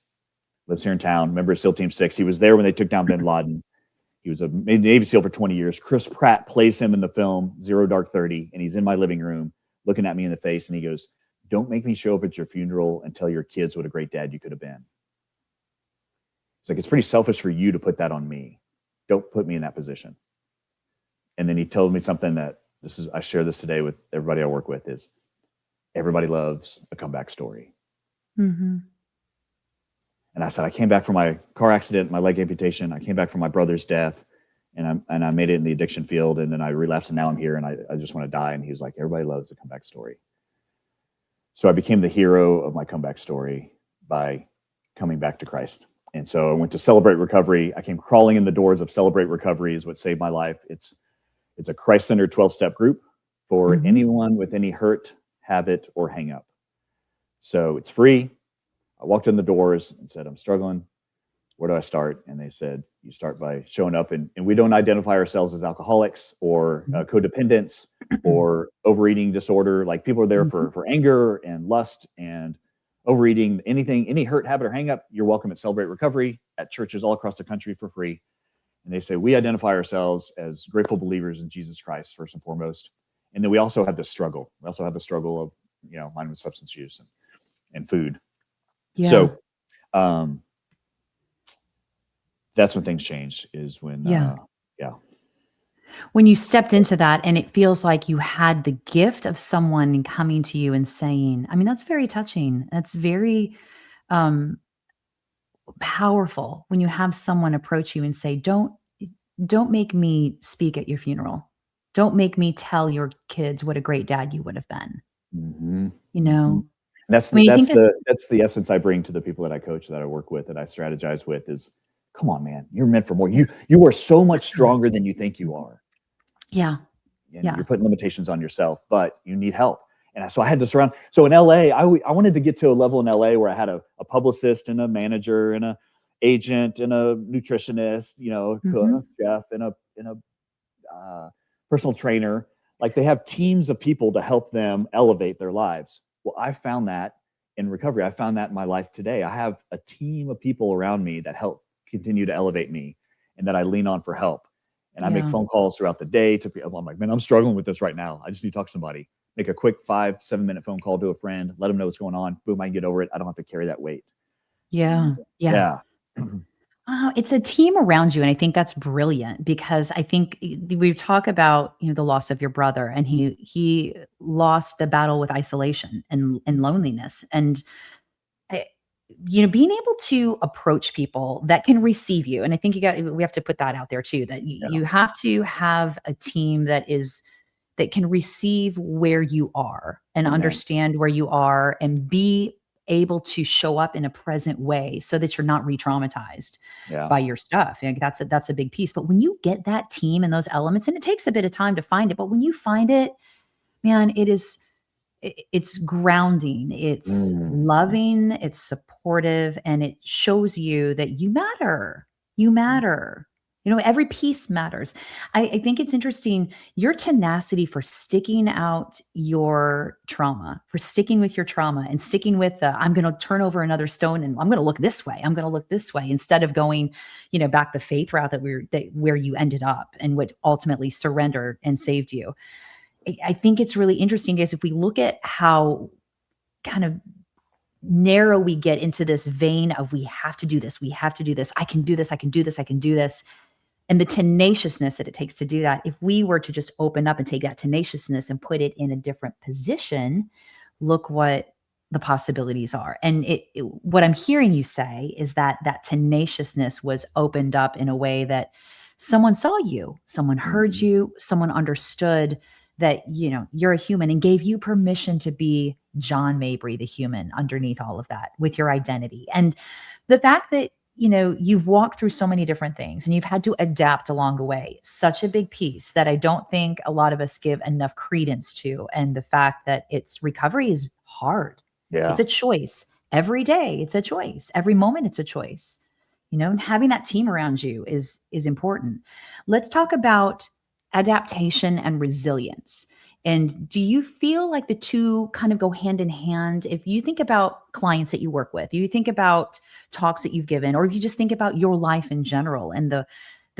lives here in town, member of SEAL Team 6. He was there when they took down bin Laden. He was a Navy SEAL for 20 years. Chris Pratt plays him in the film Zero Dark 30, and he's in my living room looking at me in the face, and he goes, don't make me show up at your funeral and tell your kids what a great dad you could have been. It's like, it's pretty selfish for you to put that on me. Don't put me in that position. And then he told me something that I share this today with everybody I work with, is everybody loves a comeback story. And I said, I came back from my car accident, my leg amputation. I came back from my brother's death, and I made it in the addiction field, and then I relapsed, and now I'm here, and I just want to die. And he was like, everybody loves a comeback story. So I became the hero of my comeback story by coming back to Christ. And so I went to Celebrate Recovery. I came crawling in the doors of Celebrate Recovery, is what saved my life. It's a Christ-centered 12-step group for anyone with any hurt, habit, or hang up. So it's free. I walked in the doors and said, I'm struggling. Where do I start? And they said, you start by showing up. And we don't identify ourselves as alcoholics or codependents or overeating disorder. Like, people are there for anger and lust and overeating, anything, any hurt, habit, or hang up. You're welcome at Celebrate Recovery, at churches all across the country for free. And they say, we identify ourselves as grateful believers in Jesus Christ, first and foremost. And then we also have this struggle. We also have the struggle of, mine with substance use and food. Yeah. So that's when things changed, is when, when you stepped into that, and it feels like you had the gift of someone coming to you and saying, I mean, that's very touching. That's very powerful when you have someone approach you and say, don't make me speak at your funeral. Don't make me tell your kids what a great dad you would have been. That's the essence I bring to the people that I coach, that I work with, that I strategize with, is, come on, man, you're meant for more. You are so much stronger than you think you are. Yeah. You're putting limitations on yourself, but you need help. And so I had to surround. So in LA, I wanted to get to a level in LA where I had a publicist and a manager and a agent and a nutritionist, a chef and a personal trainer. Like, they have teams of people to help them elevate their lives. Well, I found that in recovery. I found that in my life today. I have a team of people around me that help continue to elevate me, and that I lean on for help. And I make phone calls throughout the day to people. I'm like, man, I'm struggling with this right now. I just need to talk to somebody. Make a quick 5-7 minute phone call to a friend, let them know what's going on. Boom, I can get over it. I don't have to carry that weight. Yeah. It's a team around you. And I think that's brilliant, because I think we talk about, the loss of your brother, and he lost the battle with isolation and loneliness. And being able to approach people that can receive you. And I think we have to put that out there too, that you have to have a team that can receive where you are and understand where you are and be able to show up in a present way so that you're not re-traumatized by your stuff. That's a big piece. But when you get that team and those elements, and it takes a bit of time to find it, but when you find it, man, it's grounding, it's loving, it's supportive, and it shows you that you matter. You matter. Every piece matters. I think it's interesting, your tenacity for sticking out your trauma, for sticking with your trauma and sticking with I'm going to turn over another stone and I'm going to look this way. I'm going to look this way instead of going, back the faith route where you ended up and what ultimately surrendered and saved you. I think it's really interesting, guys, if we look at how kind of narrow we get into this vein of we have to do this, I can do this, I can do this, I can do this. And the tenaciousness that it takes to do that, if we were to just open up and take that tenaciousness and put it in a different position, look what the possibilities are. And what I'm hearing you say is that tenaciousness was opened up in a way that someone saw you, someone heard you, someone understood that, you're a human and gave you permission to be John Mabry, the human, underneath all of that with your identity. And the fact that, you've walked through so many different things and you've had to adapt along the way, such a big piece that I don't think a lot of us give enough credence to. And the fact that recovery is hard. Yeah. It's a choice every day. It's a choice every moment. It's a choice, and having that team around you is important. Let's talk about adaptation and resilience. And do you feel like the two kind of go hand in hand? If you think about clients that you work with, you think about talks that you've given, or if you just think about your life in general and the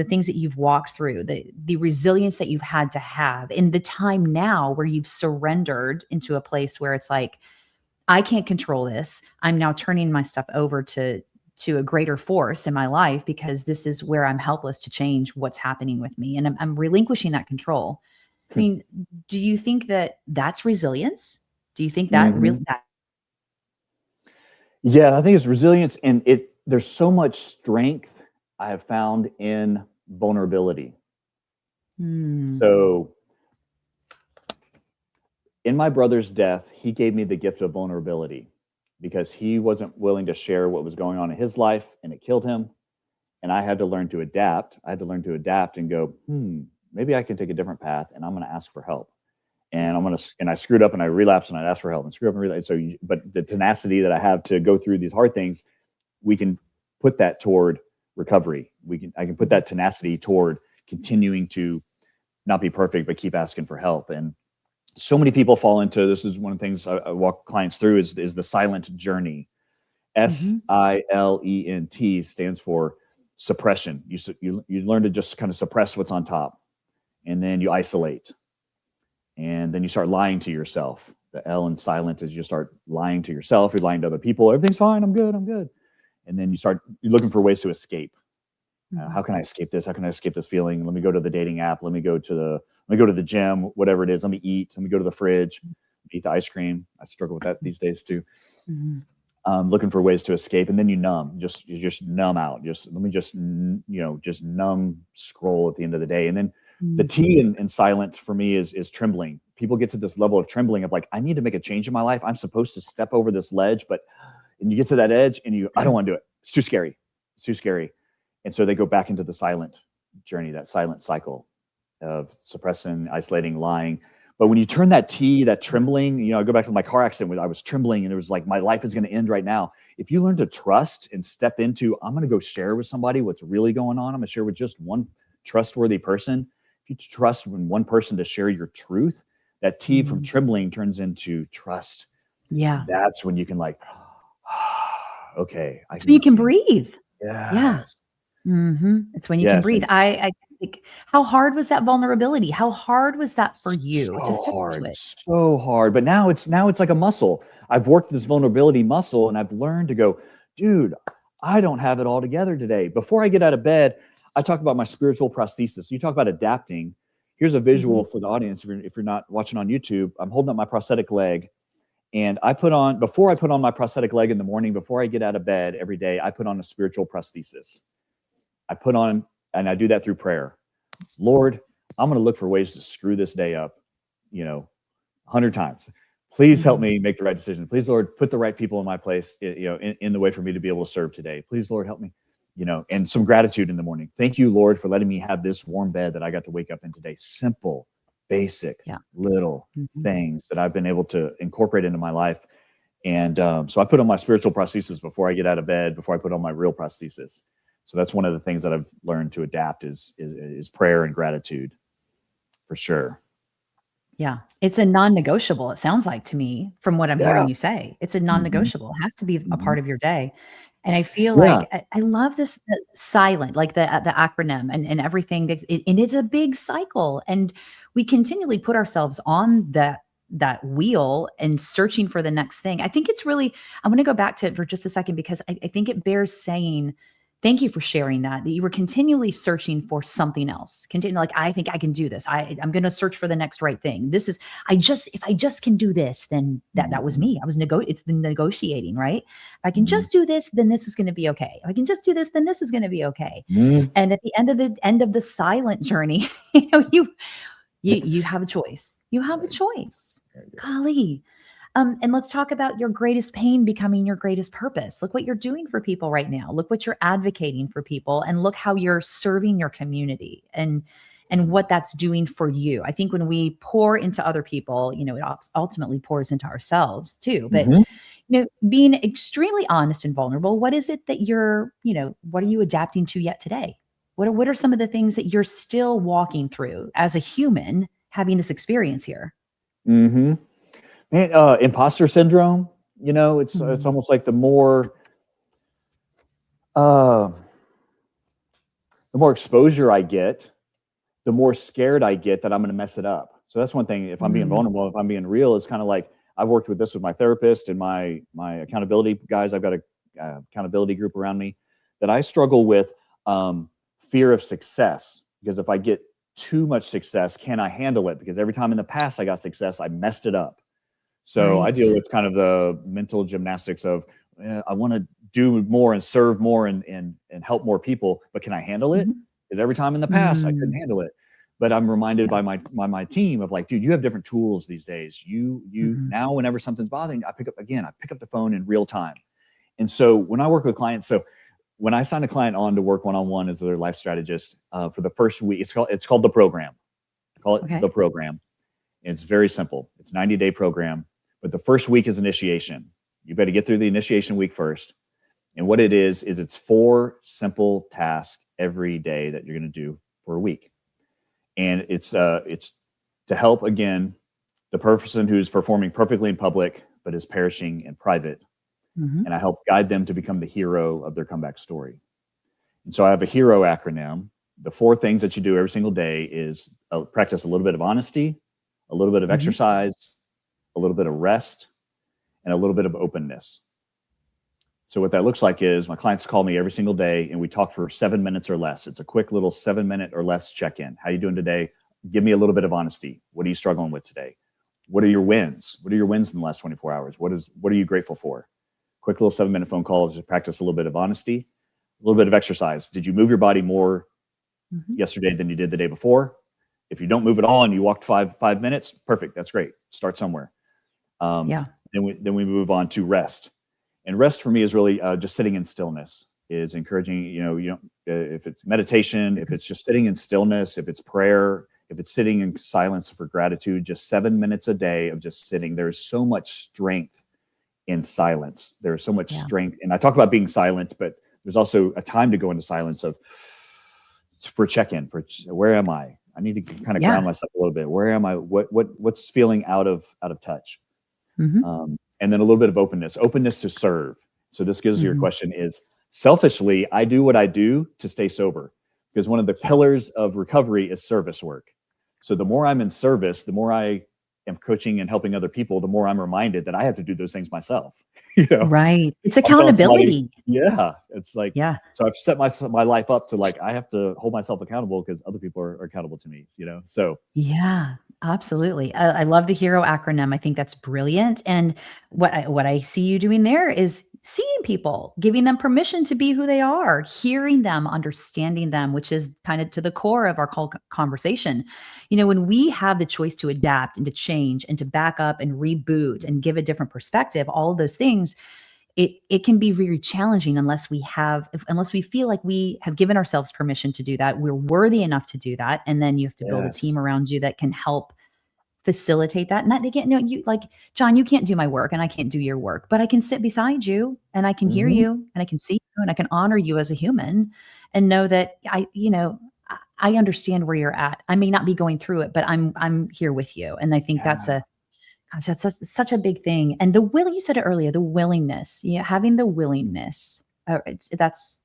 things that you've walked through, the resilience that you've had to have in the time now where you've surrendered into a place where it's like, I can't control this. I'm now turning my stuff over to a greater force in my life because this is where I'm helpless to change what's happening with me. And I'm relinquishing that control. I mean, do you think that that's resilience? Do you think that really? Yeah, I think it's resilience, and there's so much strength I have found in vulnerability. So in my brother's death, he gave me the gift of vulnerability because he wasn't willing to share what was going on in his life, and it killed him. And I had to learn to adapt. I had to learn to adapt and go, maybe I can take a different path, and I'm going to ask for help. And I screwed up and I relapsed and I asked for help and screwed up and relapsed. But the tenacity that I have to go through these hard things, we can put that toward recovery. I can put that tenacity toward continuing to not be perfect, but keep asking for help. And so many people fall into, this is one of the things I walk clients through is the silent journey. SILENT stands for suppression. You learn to just kind of suppress what's on top, and then you isolate, and then you start lying to yourself. The L in silent is you start lying to yourself. You're lying to other people. Everything's fine. I'm good. And then you're looking for ways to escape. How can I escape this? How can I escape this feeling? Let me go to the dating app. Let me go to the gym, whatever it is. Let me eat. Let me go to the fridge, eat the ice cream. I struggle with that these days too. Looking for ways to escape, and then you numb. You just numb out. Let me just numb scroll at the end of the day. And then the T in silence for me is trembling. People get to this level of trembling of like, I need to make a change in my life. I'm supposed to step over this ledge, and you get to that edge and I don't want to do it. It's too scary. And so they go back into the silent journey, that silent cycle of suppressing, isolating, lying. But when you turn that T, that trembling, I go back to my car accident where I was trembling and it was like, my life is going to end right now. If you learn to trust and step into, I'm going to go share with somebody what's really going on. I'm going to share with just one trustworthy person. If you trust one person to share your truth, that T from trembling turns into trust. Yeah. That's when you can okay. It's when you can breathe. Yeah. It's when you can breathe. I think, how hard was that vulnerability? How hard was that for you? So hard. But now it's like a muscle. I've worked this vulnerability muscle and I've learned to go, dude, I don't have it all together today. Before I get out of bed, I talk about my spiritual prosthesis. You talk about adapting. Here's a visual for the audience. If you're not watching on YouTube, I'm holding up my prosthetic leg And before I put on my prosthetic leg in the morning, before I get out of bed every day, I put on a spiritual prosthesis. And I do that through prayer. Lord, I'm going to look for ways to screw this day up, 100 times. Please help me make the right decision. Please, Lord, put the right people in my place, in the way for me to be able to serve today. Please, Lord, help me, and some gratitude in the morning. Thank you, Lord, for letting me have this warm bed that I got to wake up in today. Simple, basic, little things that I've been able to incorporate into my life. And so I put on my spiritual prosthesis before I get out of bed, before I put on my real prosthesis. So that's one of the things that I've learned to adapt is prayer and gratitude, for sure. Yeah. It's a non-negotiable, it sounds like to me, from what I'm hearing you say. It's a non-negotiable. It has to be a part of your day. And I feel like I love this silent, like the acronym and everything. And it's a big cycle. And we continually put ourselves on that wheel and searching for the next thing. I think it's really, I'm going to go back to it for just a second, because I think it bears saying, thank you for sharing that you were continually searching for something else. Like, I think I can do this. I'm going to search for the next right thing. If I just can do this, then that was me. It's the negotiating, right? If I can just do this, then this is going to be okay. If I can just do this, then this is going to be okay. And at the end of the silent journey, you have a choice. You have a choice. Golly. And let's talk about your greatest pain becoming your greatest purpose. Look what you're doing for people right now. Look what you're advocating for people, and look how you're serving your community and what that's doing for you. I think when we pour into other people, it ultimately pours into ourselves too. But, being extremely honest and vulnerable, what is it that what are you adapting to yet today? What are some of the things that you're still walking through as a human having this experience here? Man, imposter syndrome, it's almost like the more exposure I get, the more scared I get that I'm going to mess it up. So that's one thing. If I'm being vulnerable, if I'm being real, it's kind of like I've worked with my therapist and my accountability guys. I've got a accountability group around me that I struggle with fear of success, because if I get too much success, can I handle it? Because every time in the past I got success, I messed it up. So I deal with kind of the mental gymnastics of I want to do more and serve more and help more people, but can I handle it? Because every time in the past I couldn't handle it. But I'm reminded by my team of like, dude, you have different tools these days. You now, whenever something's bothering, I pick up the phone in real time. And so when I work with clients, so when I sign a client on to work one-on-one as their life strategist, for the first week, it's called the program. Call it the program. And it's very simple. It's a 90-day program. But the first week is initiation. You better get through the initiation week first. And what it is it's 4 simple tasks every day that you're going to do for a week. And it's to help, again, the person who's performing perfectly in public, but is perishing in private. And I help guide them to become the hero of their comeback story. And so I have a HERO acronym. The 4 things that you do every single day is practice a little bit of honesty, a little bit of exercise, a little bit of rest, and a little bit of openness. So what that looks like is my clients call me every single day and we talk for 7 minutes or less. It's a quick little 7-minute or less check-in. How you doing today? Give me a little bit of honesty. What are you struggling with today? What are your wins? What are your wins in the last 24 hours? What are you grateful for? Quick little 7-minute phone call to practice a little bit of honesty, a little bit of exercise. Did you move your body more yesterday than you did the day before? If you don't move at all and you walked five minutes, perfect. That's great. Start somewhere. Then we move on to rest. And rest for me is really just sitting in stillness, is encouraging, if it's meditation, if it's just sitting in stillness, if it's prayer, if it's sitting in silence for gratitude, just 7 minutes a day of just sitting. There's so much strength in silence. There's so much strength. And I talk about being silent, but there's also a time to go into silence for check-in, for where am I? I need to kind of ground myself a little bit. Where am I? What's feeling out of touch? And then a little bit of openness to serve. So this gives you your question is, selfishly, I do what I do to stay sober, because one of the pillars of recovery is service work. So the more I'm in service, the more I am coaching and helping other people, the more I'm reminded that I have to do those things myself. Right. It's accountability. It's like, so I've set my life up to like, I have to hold myself accountable because other people are accountable to me, So. Yeah. Absolutely. I love the HERO acronym. I think that's brilliant. And what I see you doing there is seeing people, giving them permission to be who they are, hearing them, understanding them, which is kind of to the core of our conversation. When we have the choice to adapt and to change and to back up and reboot and give a different perspective, all of those things, it can be very challenging unless we feel like we have given ourselves permission to do that. We're worthy enough to do that. And then you have to build a team around you that can help facilitate that. Not again, no, you like, John, you can't do my work and I can't do your work, but I can sit beside you and I can hear you and I can see you and I can honor you as a human and know that I understand where you're at. I may not be going through it, but I'm here with you. And I think that's such a big thing. And you said it earlier, the willingness, having the willingness, that's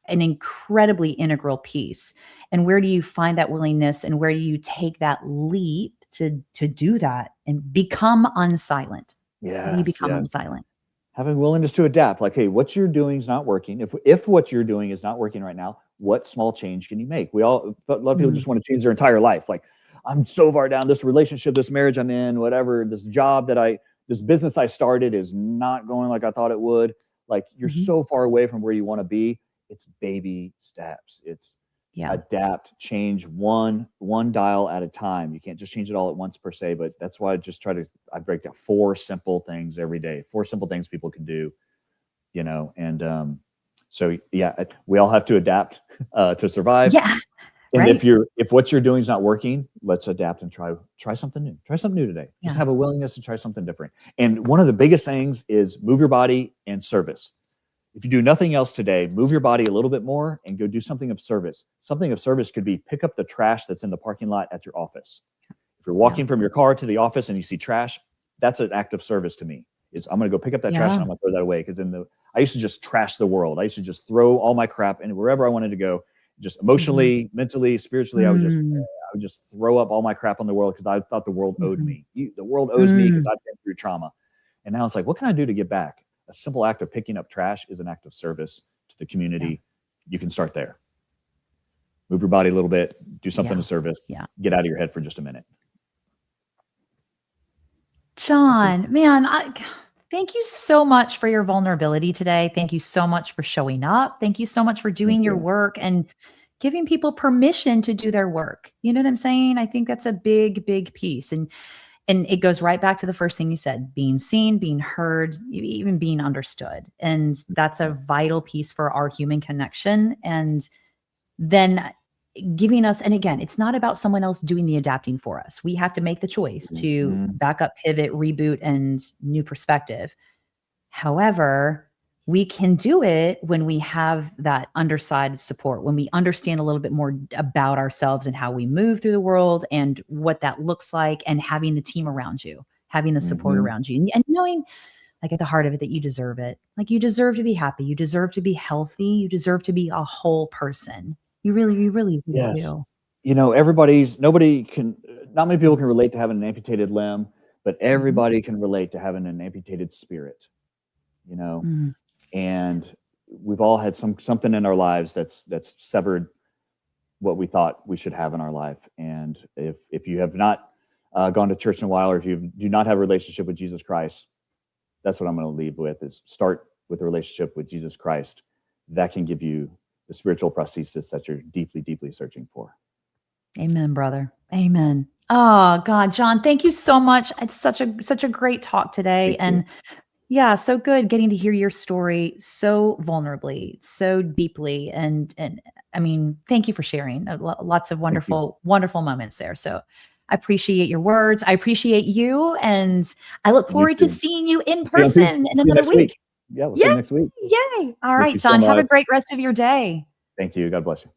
an incredibly integral piece. And where do you find that willingness and where do you take that leap to do that and become unsilent? Yeah. You become unsilent. Having willingness to adapt. Like, hey, what you're doing is not working. If what you're doing is not working right now, what small change can you make? A lot of people just want to change their entire life. Like, I'm so far down, this relationship, this marriage I'm in, whatever, this job this business I started is not going like I thought it would. Like, you're so far away from where you want to be. It's baby steps. It's adapt, change one dial at a time. You can't just change it all at once per se, but that's why I break down 4 simple things every day, 4 simple things people can do, and so we all have to adapt to survive. Yeah. And right. if what you're doing is not working, let's adapt and try something new. Try something new today. Just have a willingness to try something different. And one of the biggest things is move your body and service. If you do nothing else today, move your body a little bit more and go do something of service. Something of service could be pick up the trash that's in the parking lot at your office. If you're walking from your car to the office and you see trash, that's an act of service to me. I'm going to go pick up that trash and I'm going to throw that away. Because I used to just trash the world. I used to just throw all my crap in wherever I wanted to go. Just emotionally, mentally, spiritually, I would just throw up all my crap on the world because I thought the world owed me. The world owes me because I've been through trauma. And now it's like, what can I do to give back? A simple act of picking up trash is an act of service to the community. You can start there. Move your body a little bit, do something of service, get out of your head for just a minute. John, man, thank you so much for your vulnerability today. Thank you so much for showing up. Thank you so much for doing your work and giving people permission to do their work. You know what I'm saying? I think that's a big, big piece. And it goes right back to the first thing you said, being seen, being heard, even being understood. And that's a vital piece for our human connection. And then giving us, and again, it's not about someone else doing the adapting for us. We have to make the choice to back up, pivot, reboot, and new perspective. However, we can do it when we have that underside support, when we understand a little bit more about ourselves and how we move through the world and what that looks like, and having the team around you, having the support around you, and knowing, like, at the heart of it, that you deserve it. Like, you deserve to be happy. You deserve to be healthy. You deserve to be a whole person. You really do. Not many people can relate to having an amputated limb, but everybody can relate to having an amputated spirit, and we've all had something in our lives that's severed what we thought we should have in our life. And if you have not gone to church in a while, or if you do not have a relationship with Jesus Christ, that's what I'm going to leave with, is start with a relationship with Jesus Christ. That can give you the spiritual prosthesis that you're deeply, deeply searching for. Amen, brother. Amen. Oh God, John, thank you so much. It's such a great talk today. And yeah, so good getting to hear your story so vulnerably, so deeply. And I mean, thank you for sharing lots of wonderful moments there. So I appreciate your words. I appreciate you. And I look forward to seeing you in person in another week. Yeah, we'll see you next week. Yay. All right, John, have a great rest of your day. Thank you. God bless you.